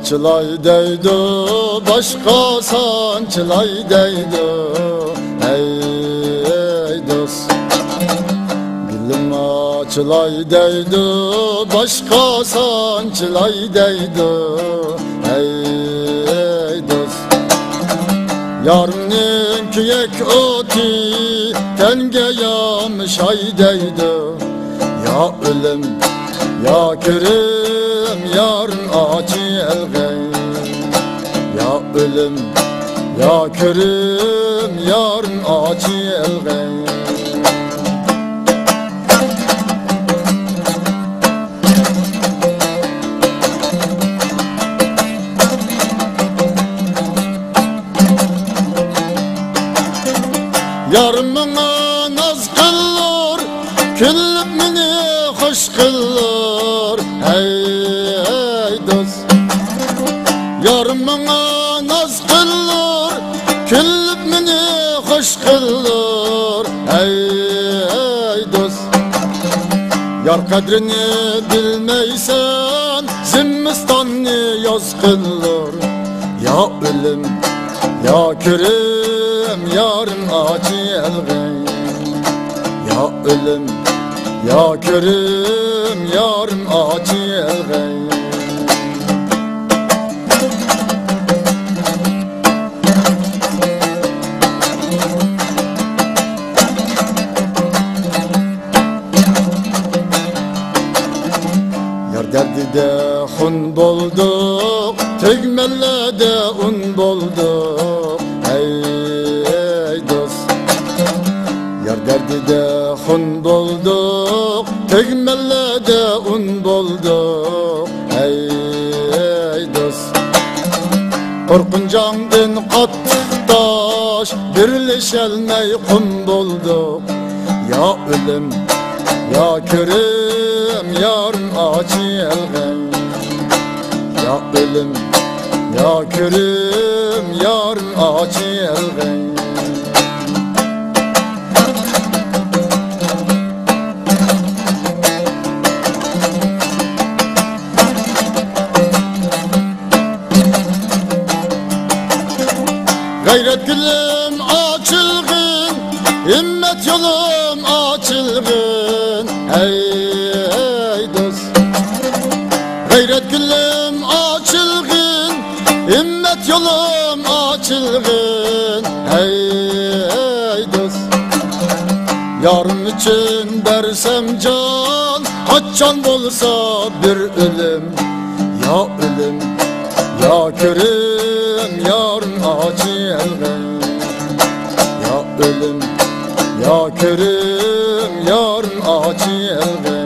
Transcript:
çılay değdi, başka sançılay değdi. Ey dost, gülüm açılay değdi, başka sançılay değdi. Ey dost, yarının kıyek oti tenge yamış ay değdi. Ya ölüm, ya körüm, yarın acı elgey. Ya ölüm, ya körüm, yarın acı elgey. Yarımına naz kılır, küllüp mini hoş kılır. Ey dost, yarımına naz kılır, küllüp mini hoş kılır. Ey dost, yar kadrini bilmeysen zimmistanni yoz kılır. Ya ölüm, ya körüm, yarın acı elgey. Ya ölüm, ya körüm, yarın acı elgey. Yar derdide hun bulduk, tegmellede un bulduk. Ey dost, yar derdide hun bulduk, tegmellede un bulduk. Ey dost, korkuncandın qattiq taş, birleşelmey kum bulduk. Ya ölüm, ya körüm, yarın acı elgey. Ya ölüm, ya körüm, yarın acı elgey. Gayret gülüm açılgın, himmet yolum açılgın. Ey dost, gayret gülüm açılgın, himmet yolum açılgın. Ey dost, yarın için dersem can, kaç can bolsa bir ölüm. Ya ölüm, ya körüm, yarın acı elgey. Ya ölüm, ya körüm, yarın acı elgey.